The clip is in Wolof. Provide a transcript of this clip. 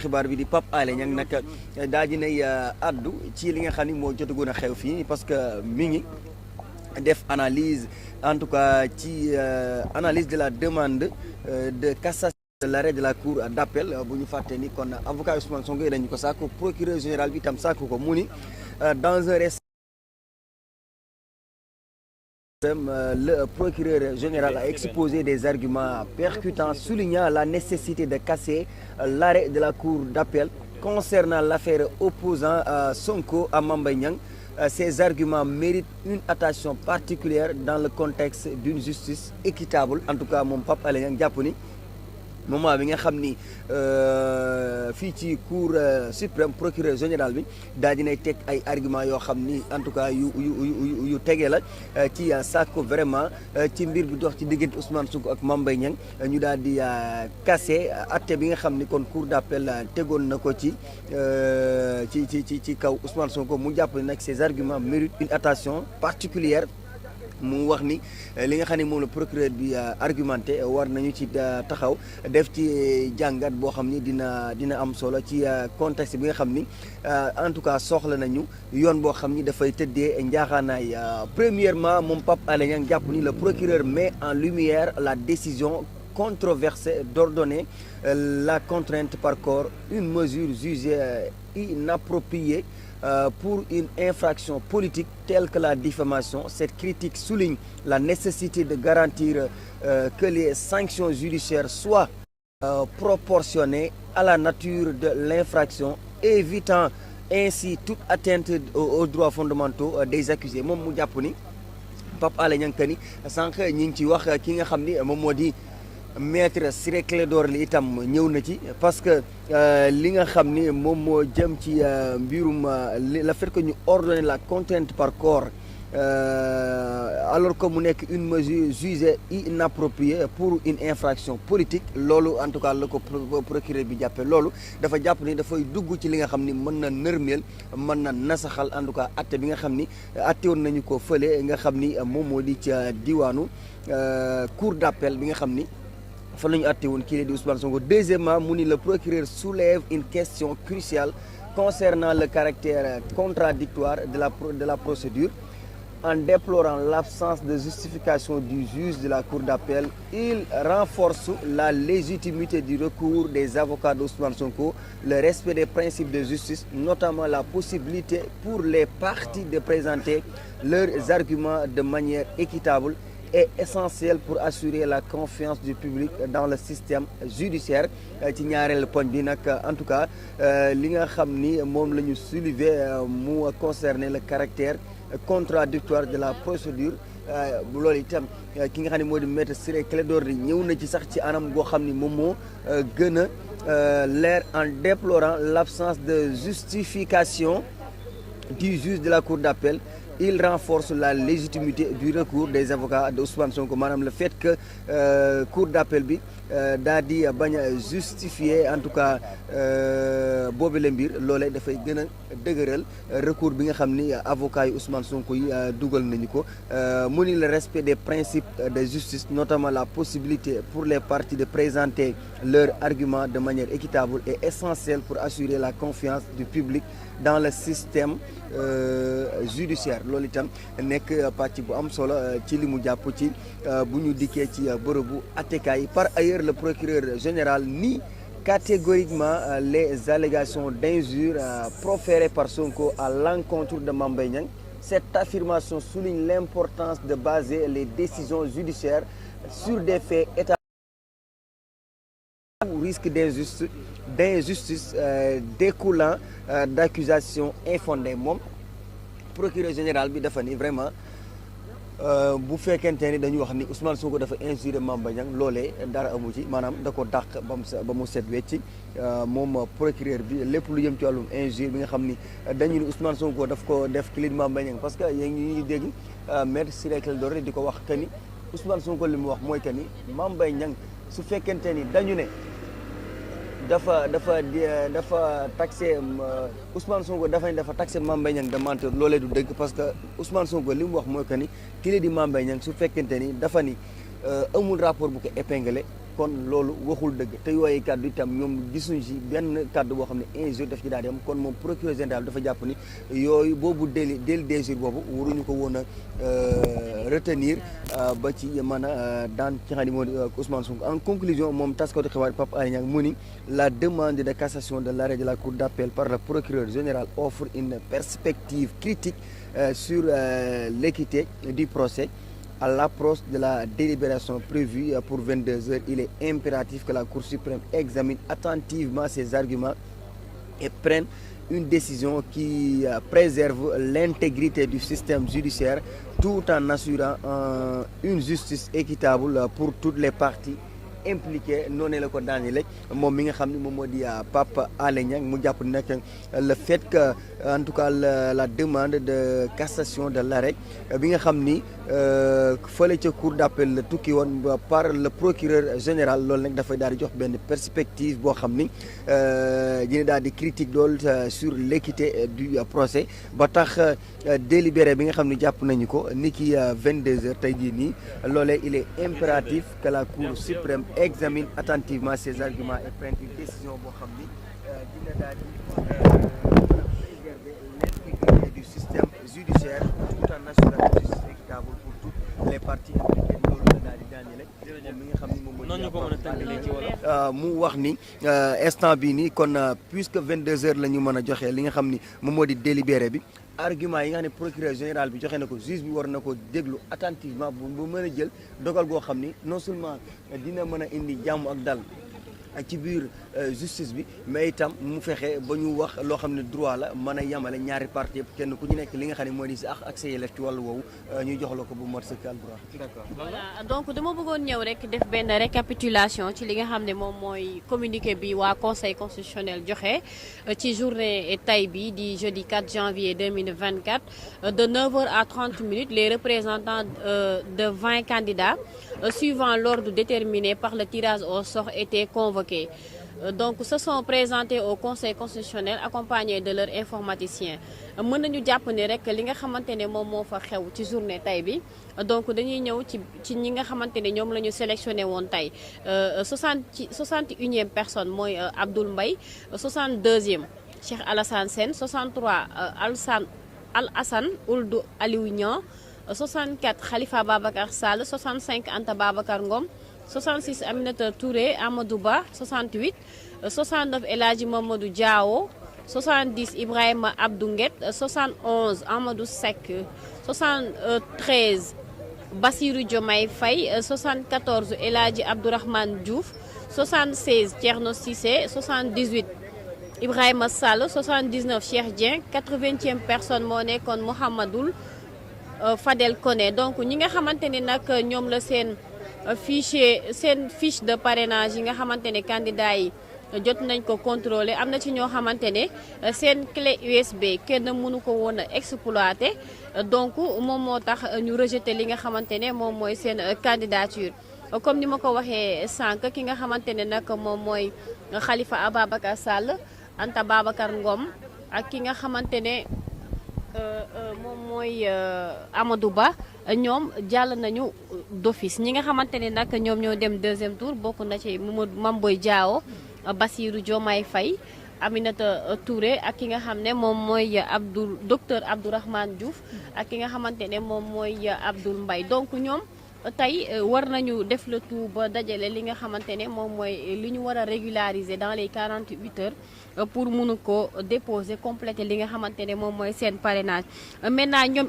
xibaar bi di Pape Alé Niang nag daa di nay addu ci li nga xam ni moo jotagoon a xew fii parce que mi ngi def analyse en tout cas ci analyse de la demande de cassation de l'arrêt de la cour d'appel bu ñu fàtte ni kon avocat Ousmane Sonko yi dañu ko sàkku procureur général bi itam sàkku ko mu ni dans un récent le procureur général a exposé des arguments percutants soulignant la nécessité de casser l'arrêt de la cour d'appel concernant l'affaire opposant Sonko à Mame Mbaye Niang. Ces arguments méritent une attention particulière dans le contexte d'une justice équitable. En tout cas moom Pape Alé Niang jàpp ni moment bi nga xam ni fii ci cour suprême procureur général bi daal dinay teg ay arguments yoo xam ni en tout cas yu tege la ci sàkku vraiment ci mbir bi dox ci diggante Ousmane Sonko ak Mame Mbaye Niang ñu daal di casser atte bi nga xam ni kon cour d'appel tegoon na ko ci kaw Ousmane Sonko mu jàpp ni nag ces arguments méritent une attention particulière. mu wax ni li nga xam ne moom la procureur bi argumenté war nañu ci taxaw def ci jàngat boo xam ni dina am solo ci contexte bi nga xam ni en tout cas soxla nañu yoon boo xam ni dafay tëddee njaaxaanaay premièrement moom Pape Alé Niang jàpp ni le procureur met en lumière la décision controversée d'ordonner la contrainte par corps, une mesure jugée inappropriée pour une infraction politique telle que la diffamation. Cette critique souligne la nécessité de garantir que les sanctions judiciaires soient proportionnées à la nature de l'infraction, évitant ainsi toute atteinte aux droits fondamentaux des accusés. Moom mu jàpp ni Pape Alé Niang ni sànq ñi ngi ci wax ki nga xam ni moom moo di maître Ciré Clédor Ly itam ñëw na ci parce que li nga xam ni moom moo jëm ci mbirum le fait que ñu ordonner la contrainte par corps alors que mu nekk une mesure jugée inappropriée pour une infraction politique loolu en tout cas la ko procureur bi jàppee loolu dafa jàpp ni dafay dugg ci li nga xam ni mën na nërmeel mën na nasaxal en tout cas atte bi nga xam ni atte woon nañu ko fële nga xam ni moom moo di ca diwaanu cour d'appel bi nga xam ni fa la ñu àtte woon kii di Ousmane Sonko. Deuxièmement mu ni le procureur soulève une question cruciale concernant le caractère contradictoire de la procédure. En déplorant l'absence de justification du juge de la cour d'appel, il renforce la légitimité du recours des avocats d'Ousmane Sonko, le respect des principes de justice, notamment la possibilité pour les parties de présenter leurs arguments de manière équitable est essentiel pour assurer la confiance du public dans le système judiciaire. Ci ñaareelu poñ bi nag en tout cas li nga xam ni moom la ñu soulever mu concerner le caractère contradictoire de la procédure loolu itam ki nga xam ne moo di maître Ciré Clédor Ly ñëw na ci sax ci anam goo xam ni moom moo gën a leer en déplorant l'absence de justification du juge de la cour d'appel. Il renforce la légitimité du recours des avocats de Ousmane Sonko maanaam le fait que cour d'appel bi daa di bañ a justifier en tout cas boobu la mbir loolee dafay gën a dëgëral recours bi nga xam ni avocats yi Ousmane Sonko yi dugal nañu ko mu ni le respect des principes de justice, notamment la possibilité pour les parties de présenter leurs arguments de manière équitable est essentielle pour assurer la confiance du public dans le système judiciaire. Loolu itam nekk pàcc bu am solo ci li mu jàpp ci bu ñu dikkee ci bërëbu attekaay. Par ailleurs, le procureur général nie catégoriquement les allégations d'injure proférées par Sonko à l'encontre de Mame Mbaye Niang. Cette affirmation souligne l'importance de baser les décisions judiciaires sur des faits établis ou risque d'injustice découlant d'accusations infondées. Moom procureur général bi dafa ni vraiment bu fekkente ni dañu wax ni Ousmane Sonko dafa injuré Mame Mbaye Niang loolee dara amu ci maanaam da ko dàq ba mu set wecci moom procureur bi lépp lu jëm ci wàllum injure bi nga xam ni dañu ni Ousmane Sonko daf ko def ki li Mame Mbaye Niang parce que yéen ñuy dégg maître Ciré Clédor Ly di ko wax que ni Ousmane Sonko li mu wax mooy que ni Mame Mbaye Niang su fekkente ni dañu ne dafa taxé Ousmane Sonko dafa taxé Mame Mbaye Niang de menteur loolee du dëgg parce que Ousmane Sonko li mu wax mooy que ni kii di Mame Mbaye Niang su fekkente ni dafa ni amul rapport bu ko épinglé kon loolu waxul dëgg te yooyu kàddu itam ñoom gisuñu ci benn kàddu boo xam ne injure daf ci daal di am kon moom procureur général dafa jàpp ni yooyu boobu délit d'injure boobu waruñu ko woon a retenir ba ci mën a daan ci xam ne moo di Ousmane Sonko. En conclusion moom taskatu xibaar Pape Alé Niang mu ni la demande de cassation de l'arrêt de la cour d'appel par le procureur général offre une perspective critique sur l'équité du procès. À l'approche de la délibération prévue pour 22 heures, il est impératif que la Cour suprême examine attentivement ces arguments et prenne une décision qui préserve l'intégrité du système judiciaire tout en assurant une justice équitable pour toutes les parties impliqué noonu la ko daanele moom mi nga xam ne moom moo di Pape Alé Niang mu jàpp nag le fait que en tout cas la demande de cassation de l'arrêt bi nga xam ni fële ca cour d'appel la tukki woon par le procureur général loolu nag dafay daal di jox benn perspective boo xam ni dina daal di critique loolu sur l'équité du procès ba tax délibéré bi nga xam ni jàpp nañu ko ni ki 22 heures tey jii nii loolee il est impératif que la Cour suprême examine attentivement ces arguments et prenne une décision boo xam ni dina daal di préserver l'intégrité du système judiciaire tout en assurant une justice équitable pour toutes les parties impliquées loolu la daal di daanele moom mi nga xam ni moom moo noonu ñu ko mën a tàngalee ci wala mu wax ni instant bii nii kon puisque 22 heures la ñu mën a joxe li nga xam ni moom moo di délibéré bi argument yi nga xam ne procureur général bi joxe na ko juge bi war na ko déglu attentivement bu mën a jël dogal goo xam ni non seulement dina mën a indi jàmm ak dal ak ci biir justice bi mais itam mu fexe ba ñu wax loo xam ne droit la mën a yemale ñaari parti yëpp kenn ku ci nekk li nga xam ne moo di si ak sa yelleef ci wàllu woowu ñu jox la ko bu mot sëkk al droit. d'accord voilà donc dama bëggoon ñëw rek def benn récapitulation ci li nga xam ne moom mooy communiqué bi waa conseil constitutionnel joxe ci journée tay bi di jeudi 4 janvier 2024 de 9h à 30 minutes les représentants de 20 candidats suivant l'ordre déterminé par le tirage au sort étaient convoqués. Donc se sont présentés au conseil constitutionnel accompagnés de leurs informaticiens mën nañu jàpp ni rek li nga xamante ne moom moo fa xew ci journée tay bi donc dañuy ñëw ci ñi nga xamante ne ñoom la ñu sélectionné woon tey 61e personne mooy Abdoul Mbaye 62e Cheikh Alassane Sène 63 Alassane Ould Aliou Niang 64 Khalifa Babacar Sall 65 Anta Babacar Ngom 66 Aminata Touré Amadou Ba 68 69 El Hadji Mamadou Diawo 70 Ibrahima Abdou Nguet 71 Amadou Seck 73 Bassirou Diomaye Faye 74 El Hadji Abdourahmane Diouf 76 Thierno Cissé 78 Ibrahima Sall 79 Cheikh Dieng 80e personne moo nekkoon Mouhamadoul Fadel Koné donc ñi nga xamante ne nag ñoom la seen fiche de parrainage yi nga xamante ne candidat yi jot nañ ko contrôler am na ci ñoo xamante ne seen clé USB kenn mënu ko woon a exploiter donc moom moo tax ñu rejeter li nga xamante ne moom mooy seen candidature comme ni ma ko waxee sànq ki nga xamante ne nag moom mooy Khalifa Ababacar Sall Anta Babacar Ngom ak ki nga xamante ne moom mooy Amadou Ba ñoom jàll nañu d'office ñi nga xamante ne nag ñoom ñoo dem deuxième tour bokk na ci Mame Boye Diao Bassirou Diomaye Faye Aminata Touré ak ki nga xam ne moom mooy docteur Abdourahmane Diouf ak ki nga xamante ne moom mooy Abdoul Mbaye donc ñoom tey war nañu def le tout ba dajale li nga xamante ne moom mooy li ñu war a régulariser dans les 48 heures pour mënu ko déposer compléter li nga xamante ne moom mooy seen parrainage maintenant ñoom